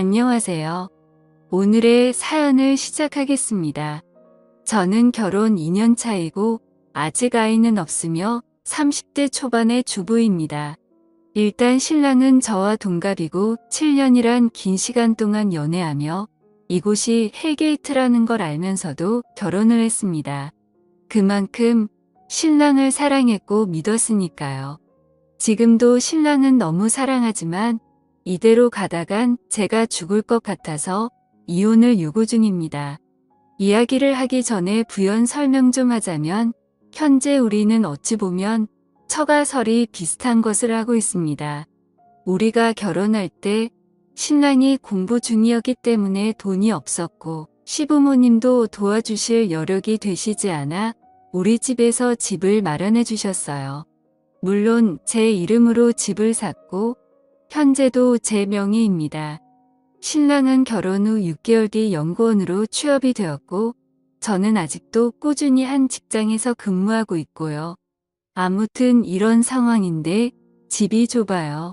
안녕하세요. 오늘의 사연을 시작하겠습니다. 저는 결혼 2년 차이고 아직 아이는 없으며 30대 초반의 주부입니다. 일단 신랑은 저와 동갑이고 7년이란 긴 시간 동안 연애하며 이곳이 헬게이트라는 걸 알면서도 결혼을 했습니다. 그만큼 신랑을 사랑했고 믿었으니까요. 지금도 신랑은 너무 사랑하지만 이대로 가다간 제가 죽을 것 같아서 이혼을 요구 중입니다. 이야기를 하기 전에 부연 설명 좀 하자면 현재 우리는 어찌 보면 처가설이 비슷한 것을 하고 있습니다. 우리가 결혼할 때 신랑이 공부 중이었기 때문에 돈이 없었고 시부모님도 도와주실 여력이 되시지 않아 우리 집에서 집을 마련해 주셨어요. 물론 제 이름으로 집을 샀고 현재도 제 명의입니다. 신랑은 결혼 후 6개월 뒤 연구원으로 취업이 되었고 저는 아직도 꾸준히 한 직장에서 근무하고 있고요. 아무튼 이런 상황인데 집이 좁아요.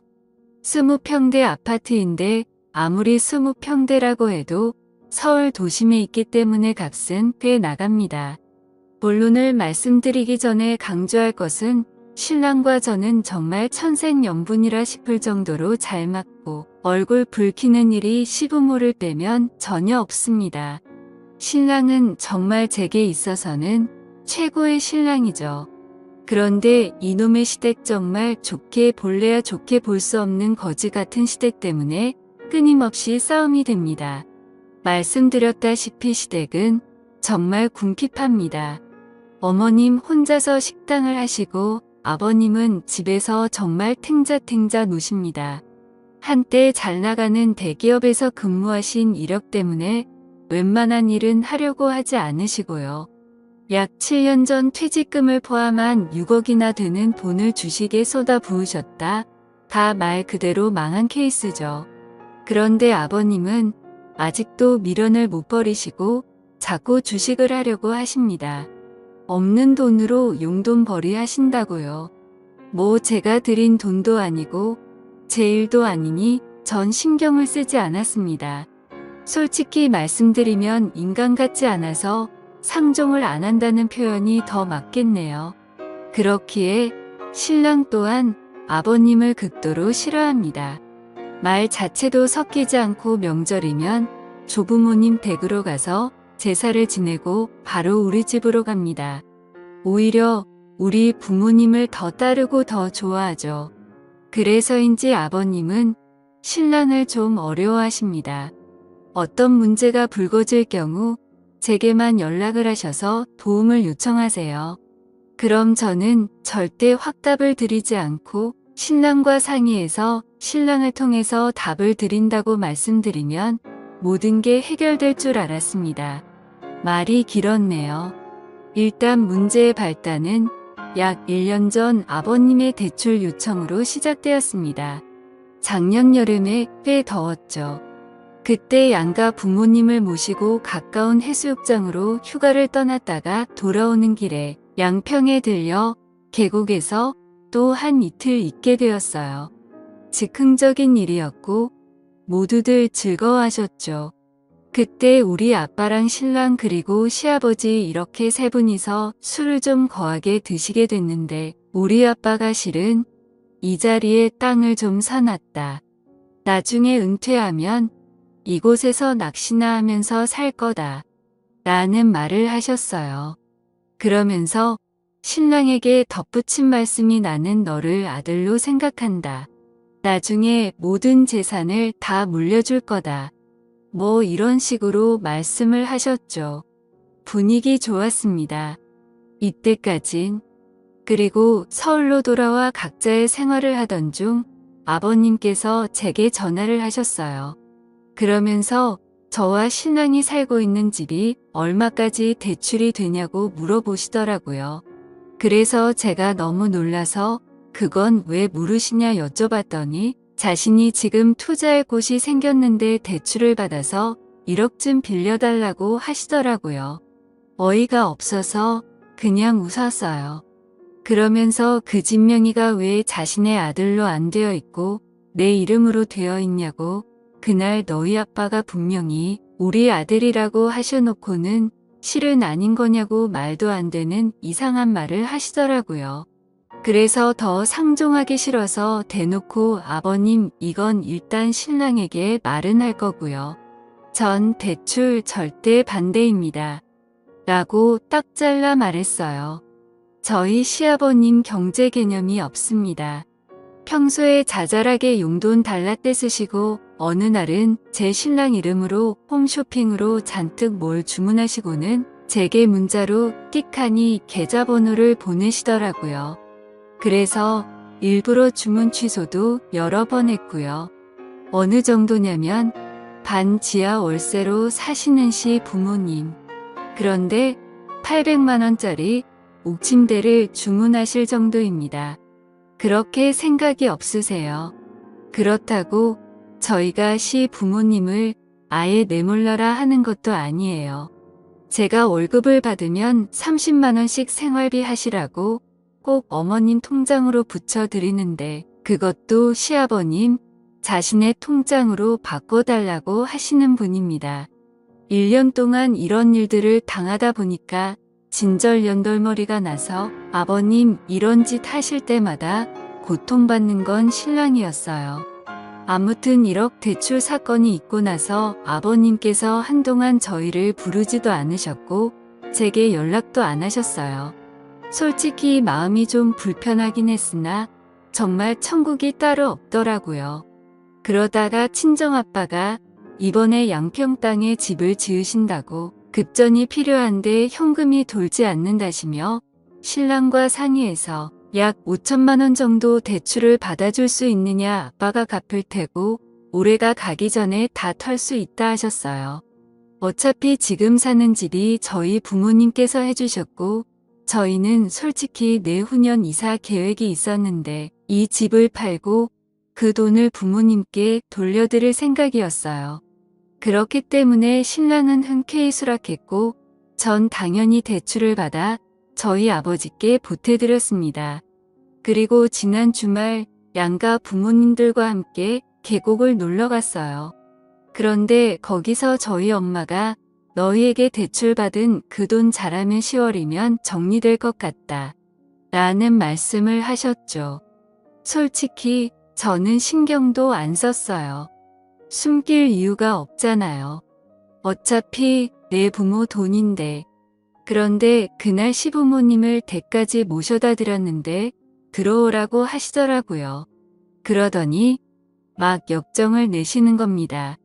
20평대 아파트인데 아무리 20평대라고 해도 서울 도심에 있기 때문에 값은 꽤 나갑니다. 본론을 말씀드리기 전에 강조할 것은 신랑과 저는 정말 천생연분이라 싶을 정도로 잘 맞고 얼굴 붉히는 일이 시부모를 빼면 전혀 없습니다. 신랑은 정말 제게 있어서는 최고의 신랑이죠. 그런데 이놈의 시댁 정말 좋게 볼래야 좋게 볼 수 없는 거지 같은 시댁 때문에 끊임없이 싸움이 됩니다. 말씀드렸다시피 시댁은 정말 궁핍합니다. 어머님 혼자서 식당을 하시고 아버님은 집에서 정말 탱자탱자 노십니다. 한때 잘 나가는 대기업에서 근무하신 이력 때문에 웬만한 일은 하려고 하지 않으시고요. 약 7년 전 퇴직금을 포함한 6억이나 되는 돈을 주식에 쏟아 부으셨다. 다 말 그대로 망한 케이스죠. 그런데 아버님은 아직도 미련을 못 버리시고 자꾸 주식을 하려고 하십니다. 없는 돈으로 용돈벌이 하신다고요. 뭐 제가 드린 돈도 아니고 제 일도 아니니 전 신경을 쓰지 않았습니다. 솔직히 말씀드리면 인간 같지 않아서 상종을 안 한다는 표현이 더 맞겠네요. 그렇기에 신랑 또한 아버님을 극도로 싫어합니다. 말 자체도 섞이지 않고 명절이면 조부모님 댁으로 가서 제사를 지내고 바로 우리 집으로 갑니다. 오히려 우리 부모님을 더 따르고 더 좋아하죠. 그래서인지 아버님은 신랑을 좀 어려워하십니다. 어떤 문제가 불거질 경우 제게만 연락을 하셔서 도움을 요청하세요. 그럼 저는 절대 확답을 드리지 않고 신랑과 상의해서 신랑을 통해서 답을 드린다고 말씀드리면 모든 게 해결될 줄 알았습니다. 말이 길었네요. 일단 문제의 발단은 약 1년 전 아버님의 대출 요청으로 시작되었습니다. 작년 여름에 꽤 더웠죠. 그때 양가 부모님을 모시고 가까운 해수욕장으로 휴가를 떠났다가 돌아오는 길에 양평에 들려 계곡에서 또 한 이틀 있게 되었어요. 즉흥적인 일이었고 모두들 즐거워하셨죠. 그때 우리 아빠랑 신랑 그리고 시아버지 이렇게 세 분이서 술을 좀 거하게 드시게 됐는데 우리 아빠가 실은 이 자리에 땅을 좀 사놨다. 나중에 은퇴하면 이곳에서 낚시나 하면서 살 거다. 라는 말을 하셨어요. 그러면서 신랑에게 덧붙인 말씀이 나는 너를 아들로 생각한다. 나중에 모든 재산을 다 물려줄 거다. 뭐 이런 식으로 말씀을 하셨죠. 분위기 좋았습니다. 이때까진. 그리고 서울로 돌아와 각자의 생활을 하던 중 아버님께서 제게 전화를 하셨어요. 그러면서 저와 신랑이 살고 있는 집이 얼마까지 대출이 되냐고 물어보시더라고요. 그래서 제가 너무 놀라서 그건 왜 물으시냐 여쭤봤더니 자신이 지금 투자할 곳이 생겼는데 대출을 받아서 1억쯤 빌려달라고 하시더라고요. 어이가 없어서 그냥 웃었어요. 그러면서 그 집 명의가 왜 자신의 아들로 안 되어 있고 내 이름으로 되어 있냐고 그날 너희 아빠가 분명히 우리 아들이라고 하셔놓고는 실은 아닌 거냐고 말도 안 되는 이상한 말을 하시더라고요. 그래서 더 상종하기 싫어서 대놓고 아버님 이건 일단 신랑에게 말은 할 거고요. 전 대출 절대 반대입니다. 라고 딱 잘라 말했어요. 저희 시아버님 경제 개념이 없습니다. 평소에 자잘하게 용돈 달라떼 쓰시고 어느 날은 제 신랑 이름으로 홈쇼핑으로 잔뜩 뭘 주문하시고는 제게 문자로 띡하니 계좌번호를 보내시더라고요. 그래서 일부러 주문 취소도 여러 번 했고요. 어느 정도냐면 반지하 월세로 사시는 시 부모님. 그런데 800만 원짜리 옥침대를 주문하실 정도입니다. 그렇게 생각이 없으세요. 그렇다고 저희가 시 부모님을 아예 내몰라라 하는 것도 아니에요. 제가 월급을 받으면 30만 원씩 생활비 하시라고 꼭 어머님 통장으로 붙여드리는데 그것도 시아버님 자신의 통장으로 바꿔달라고 하시는 분입니다. 1년 동안 이런 일들을 당하다 보니까 진절연돌머리가 나서 아버님 이런 짓 하실 때마다 고통받는 건 신랑이었어요. 아무튼 1억 대출 사건이 있고 나서 아버님께서 한동안 저희를 부르지도 않으셨고 제게 연락도 안 하셨어요. 솔직히 마음이 좀 불편하긴 했으나 정말 천국이 따로 없더라고요. 그러다가 친정아빠가 이번에 양평 땅에 집을 지으신다고 급전이 필요한데 현금이 돌지 않는다시며 신랑과 상의해서 약 5천만 원 정도 대출을 받아줄 수 있느냐 아빠가 갚을 테고 올해가 가기 전에 다 털 수 있다 하셨어요. 어차피 지금 사는 집이 저희 부모님께서 해주셨고 저희는 솔직히 내후년 이사 계획이 있었는데 이 집을 팔고 그 돈을 부모님께 돌려드릴 생각이었어요. 그렇기 때문에 신랑은 흔쾌히 수락했고 전 당연히 대출을 받아 저희 아버지께 보태드렸습니다. 그리고 지난 주말 양가 부모님들과 함께 계곡을 놀러 갔어요. 그런데 거기서 저희 엄마가 너희에게 대출받은 그 돈 잘하면 10월이면 정리될 것 같다. 라는 말씀을 하셨죠. 솔직히 저는 신경도 안 썼어요. 숨길 이유가 없잖아요. 어차피 내 부모 돈인데. 그런데 그날 시부모님을 댁까지 모셔다 드렸는데 들어오라고 하시더라고요. 그러더니 막 역정을 내시는 겁니다.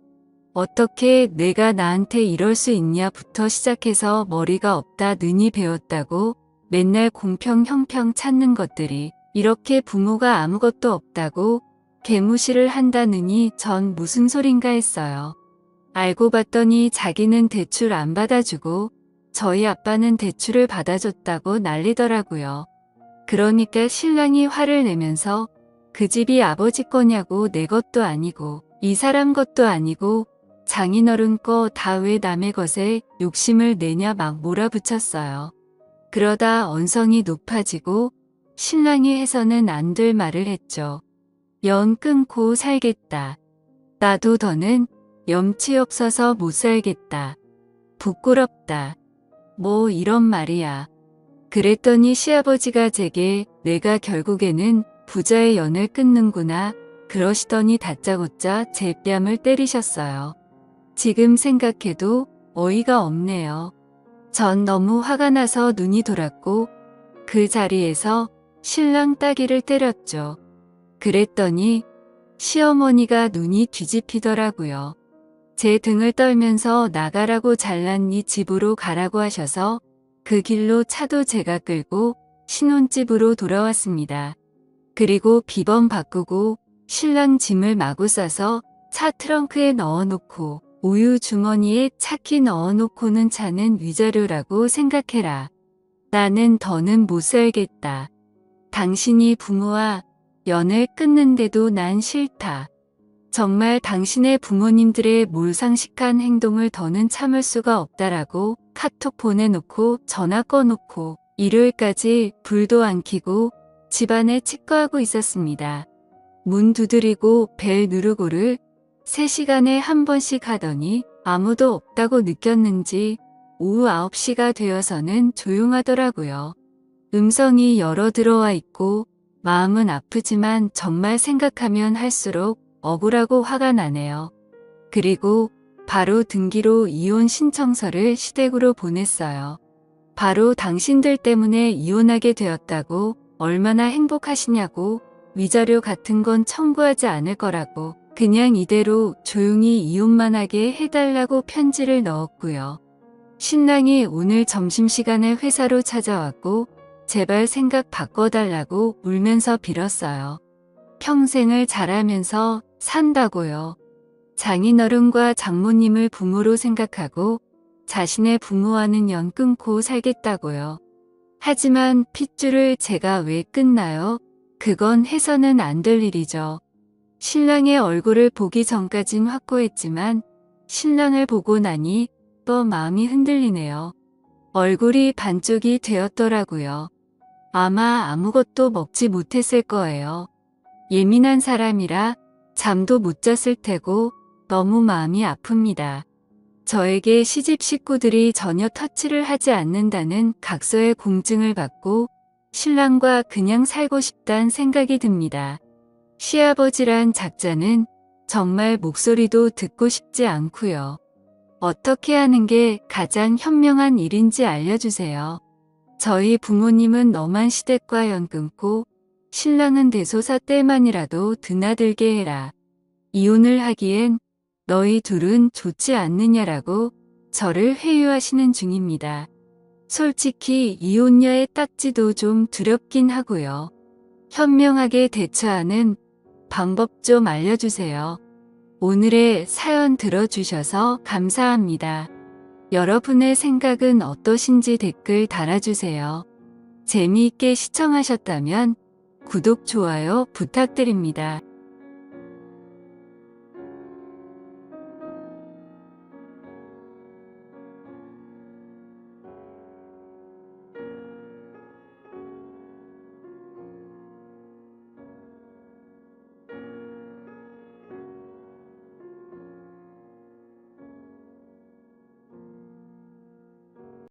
어떻게 내가 나한테 이럴 수 있냐부터 시작해서 머리가 없다 능이 배웠다고 맨날 공평 형평 찾는 것들이 이렇게 부모가 아무것도 없다고 개무시를 한다느니 전 무슨 소린가 했어요. 알고 봤더니 자기는 대출 안 받아주고 저희 아빠는 대출을 받아줬다고 난리더라고요. 그러니까 신랑이 화를 내면서 그 집이 아버지 거냐고 내 것도 아니고 이 사람 것도 아니고 장인어른 거 다 왜 남의 것에 욕심을 내냐 막 몰아붙였어요. 그러다 언성이 높아지고 신랑이 해서는 안 될 말을 했죠. 연 끊고 살겠다. 나도 더는 염치 없어서 못 살겠다. 부끄럽다. 뭐 이런 말이야. 그랬더니 시아버지가 제게 내가 결국에는 부자의 연을 끊는구나 그러시더니 다짜고짜 제 뺨을 때리셨어요. 지금 생각해도 어이가 없네요. 전 너무 화가 나서 눈이 돌았고 그 자리에서 신랑 따귀를 때렸죠. 그랬더니 시어머니가 눈이 뒤집히더라고요. 제 등을 떨면서 나가라고 잘난 네 집으로 가라고 하셔서 그 길로 차도 제가 끌고 신혼집으로 돌아왔습니다. 그리고 비번 바꾸고 신랑 짐을 마구 싸서 차 트렁크에 넣어놓고 우유 주머니에 차키 넣어놓고는 차는 위자료라고 생각해라. 나는 더는 못 살겠다. 당신이 부모와 연을 끊는데도 난 싫다. 정말 당신의 부모님들의 몰상식한 행동을 더는 참을 수가 없다라고 카톡 보내놓고 전화 꺼놓고 일요일까지 불도 안 켜고 집안에 치과하고 있었습니다. 문 두드리고 벨 누르고를 3시간에 한 번씩 하더니 아무도 없다고 느꼈는지 오후 9시가 되어서는 조용하더라고요. 음성이 여러 들어와 있고 마음은 아프지만 정말 생각하면 할수록 억울하고 화가 나네요. 그리고 바로 등기로 이혼 신청서를 시댁으로 보냈어요. 바로 당신들 때문에 이혼하게 되었다고 얼마나 행복하시냐고 위자료 같은 건 청구하지 않을 거라고 그냥 이대로 조용히 이혼만 하게 해달라고 편지를 넣었고요. 신랑이 오늘 점심시간에 회사로 찾아왔고 제발 생각 바꿔달라고 울면서 빌었어요. 평생을 잘하면서 산다고요. 장인어른과 장모님을 부모로 생각하고 자신의 부모와는 연 끊고 살겠다고요. 하지만 핏줄을 제가 왜 끊나요? 그건 해서는 안 될 일이죠. 신랑의 얼굴을 보기 전까진 확고했지만 신랑을 보고 나니 또 마음이 흔들리네요. 얼굴이 반쪽이 되었더라고요. 아마 아무것도 먹지 못했을 거예요. 예민한 사람이라 잠도 못 잤을 테고 너무 마음이 아픕니다. 저에게 시집 식구들이 전혀 터치를 하지 않는다는 각서의 공증을 받고 신랑과 그냥 살고 싶단 생각이 듭니다. 시아버지란 작자는 정말 목소리도 듣고 싶지 않고요. 어떻게 하는 게 가장 현명한 일인지 알려주세요. 저희 부모님은 너만 시댁과 연 끊고 신랑은 대소사 때만이라도 드나들게 해라. 이혼을 하기엔 너희 둘은 좋지 않느냐라고 저를 회유하시는 중입니다. 솔직히 이혼녀의 딱지도 좀 두렵긴 하고요. 현명하게 대처하는 방법 좀 알려주세요. 오늘의 사연 들어주셔서 감사합니다. 여러분의 생각은 어떠신지 댓글 달아주세요. 재미있게 시청하셨다면 구독, 좋아요 부탁드립니다.